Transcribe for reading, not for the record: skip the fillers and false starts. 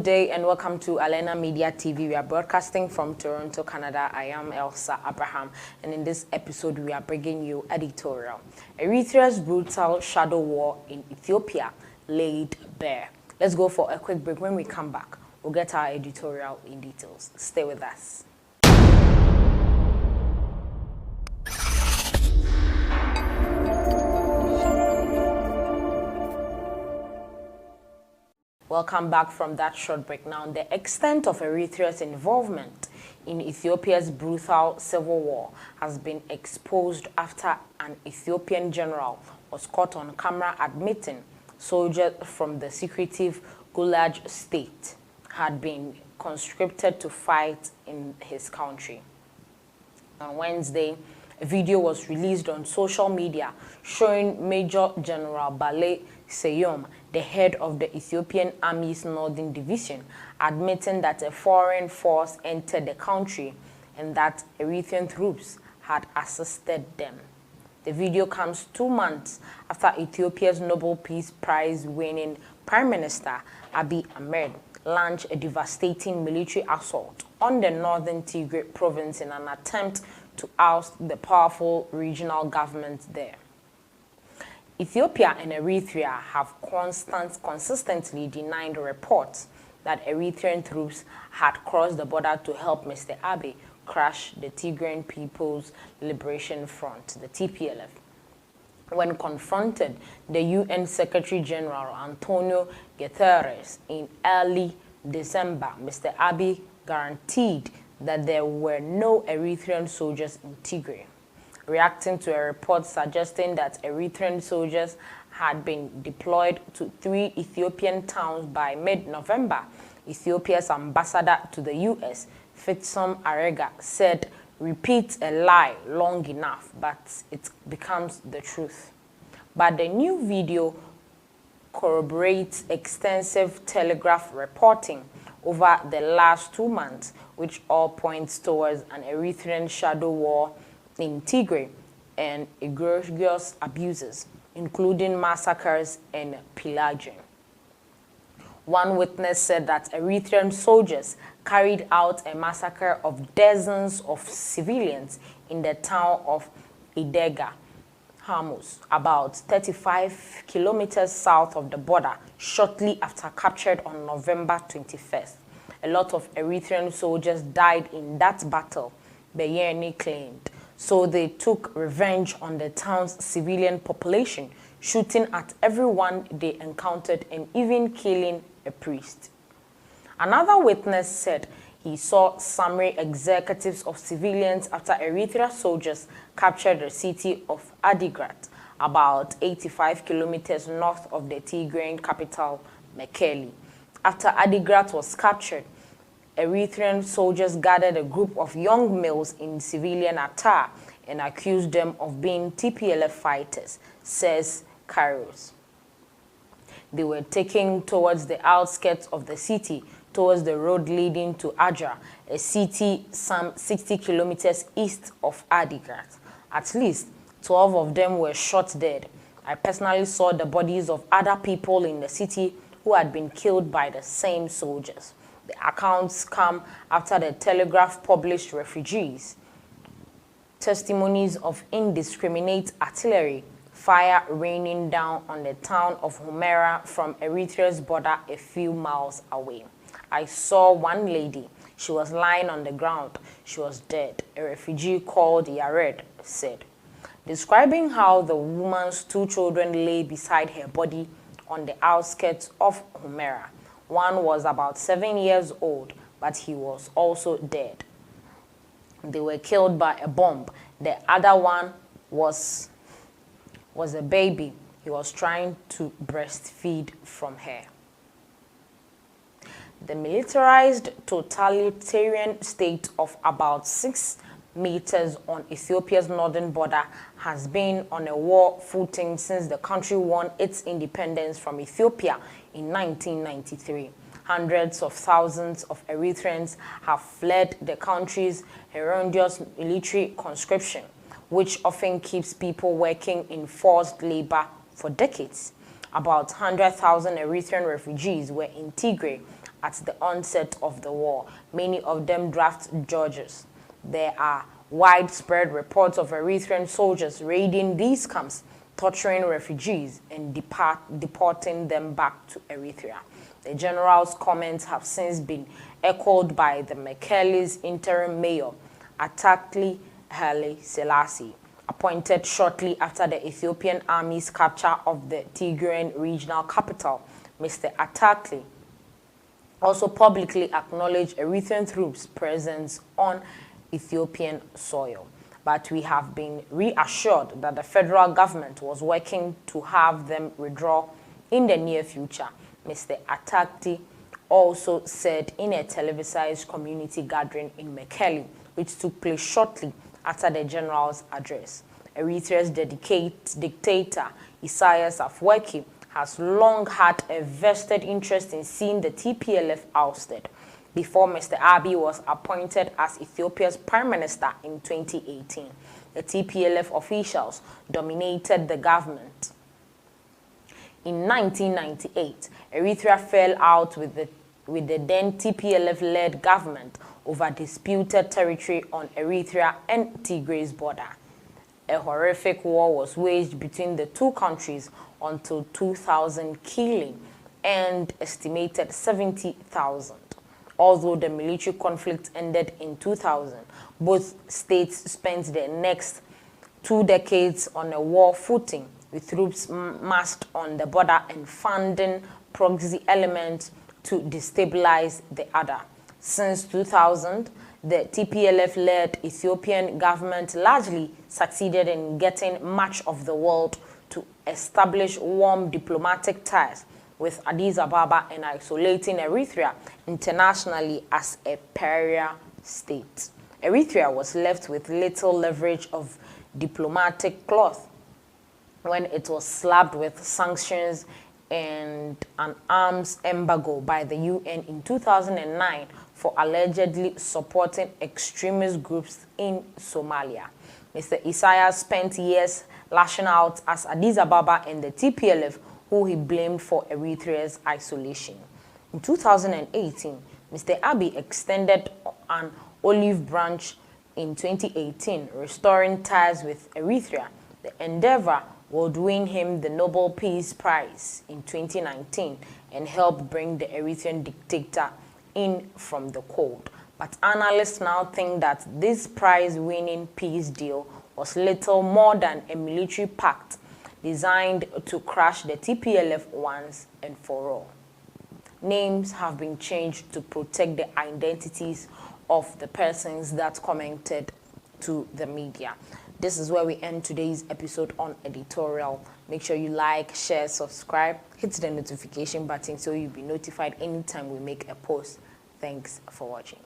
Good day and welcome to Alena Media TV. We are broadcasting from Toronto, Canada. I am Elsa Abraham, and in this episode we are bringing you editorial. Eritrea's brutal shadow war in Ethiopia laid bare. Let's go for a quick break. When we come back, we'll get our editorial in details. Stay with us. Welcome back from that short break. Now, the extent of Eritrea's involvement in Ethiopia's brutal civil war has been exposed after an Ethiopian general was caught on camera admitting soldiers from the secretive Gulag state had been conscripted to fight in his country. On Wednesday, a video was released on social media showing Major General Bale Seyom, the head of the Ethiopian Army's Northern Division, admitting that a foreign force entered the country and that Eritrean troops had assisted them. The video comes 2 months after Ethiopia's Nobel Peace Prize winning Prime Minister Abiy Ahmed launched a devastating military assault on the northern Tigray province in an attempt to oust the powerful regional government there. Ethiopia and Eritrea have consistently denied reports that Eritrean troops had crossed the border to help Mr. Abiy crush the Tigrayan People's Liberation Front, the TPLF. When confronted, the UN Secretary General Antonio Guterres in early December, Mr. Abiy guaranteed that there were no Eritrean soldiers in Tigray. Reacting to a report suggesting that Eritrean soldiers had been deployed to 3 Ethiopian towns by mid-November, Ethiopia's ambassador to the US, Fitsum Arega, said, "Repeat a lie long enough, but it becomes the truth." But the new video corroborates extensive Telegraph reporting over the last 2 months, which all points towards an Eritrean shadow war in Tigray and egregious abuses, including massacres and pillaging. One witness said that Eritrean soldiers carried out a massacre of dozens of civilians in the town of Idega, Hamus, about 35 kilometers south of the border, shortly after captured on November 21st. A lot of Eritrean soldiers died in that battle, Beyeni claimed. So they took revenge on the town's civilian population, shooting at everyone they encountered and even killing a priest. Another witness said he saw summary executives of civilians after Eritrea soldiers captured the city of Adigrat, about 85 kilometers north of the Tigrayan capital, Mekelle. After Adigrat was captured, Eritrean soldiers gathered a group of young males in civilian attire and accused them of being TPLF fighters, says Kairos. They were taken towards the outskirts of the city, towards the road leading to Adra, a city some 60 kilometers east of Adigrat. At least 12 of them were shot dead. I personally saw the bodies of other people in the city who had been killed by the same soldiers. The accounts come after the Telegraph published refugees' testimonies of indiscriminate artillery fire raining down on the town of Humera from Eritrea's border a few miles away. I saw one lady. She was lying on the ground. She was dead, a refugee called Yared said, describing how the woman's 2 children lay beside her body on the outskirts of Humera. One was about 7 years old, but he was also dead. They were killed by a bomb. The other one was a baby. He was trying to breastfeed from her. The militarized totalitarian state of about 6 meters on Ethiopia's northern border has been on a war footing since the country won its independence from Ethiopia in 1993. Hundreds of thousands of Eritreans have fled the country's horrendous military conscription, which often keeps people working in forced labor for decades. About 100,000 Eritrean refugees were in Tigray at the onset of the war, many of them draft judges. There are widespread reports of Eritrean soldiers raiding these camps, torturing refugees and deporting them back to Eritrea. The general's comments have since been echoed by the Mekele's interim mayor, Atakli Haile Selassie, appointed shortly after the Ethiopian army's capture of the Tigrayan regional capital. Mr. Atakli also publicly acknowledged Eritrean troops' presence on Ethiopian soil. But we have been reassured that the federal government was working to have them withdraw in the near future. Mr. Atakli also said in a televised community gathering in Mekele, which took place shortly after the general's address. Eritrea's dictator Isaias Afwerki has long had a vested interest in seeing the TPLF ousted. Before Mr. Abiy was appointed as Ethiopia's prime minister in 2018, the TPLF officials dominated the government. In 1998, Eritrea fell out with the then TPLF-led government over disputed territory on Eritrea and Tigray's border. A horrific war was waged between the two countries until 2000, killing and estimated 70,000. Although the military conflict ended in 2000, both states spent the next 2 decades on a war footing, with troops massed on the border and funding proxy elements to destabilize the other. Since 2000, the TPLF-led Ethiopian government largely succeeded in getting much of the world to establish warm diplomatic ties with Addis Ababa and isolating Eritrea internationally as a pariah state. Eritrea was left with little leverage of diplomatic cloth when it was slapped with sanctions and an arms embargo by the UN in 2009 for allegedly supporting extremist groups in Somalia. Mr. Isaias spent years lashing out as Addis Ababa and the TPLF, who he blamed for Eritrea's isolation. In 2018, Mr. Abiy extended an olive branch in 2018, restoring ties with Eritrea. The endeavor would win him the Nobel Peace Prize in 2019 and help bring the Eritrean dictator in from the cold. But analysts now think that this prize-winning peace deal was little more than a military pact designed to crush the TPLF once and for all. Names have been changed to protect the identities of the persons that commented to the media. This is where we end today's episode on editorial. Make sure you like, share, subscribe, hit the notification button so you'll be notified anytime we make a post. Thanks for watching.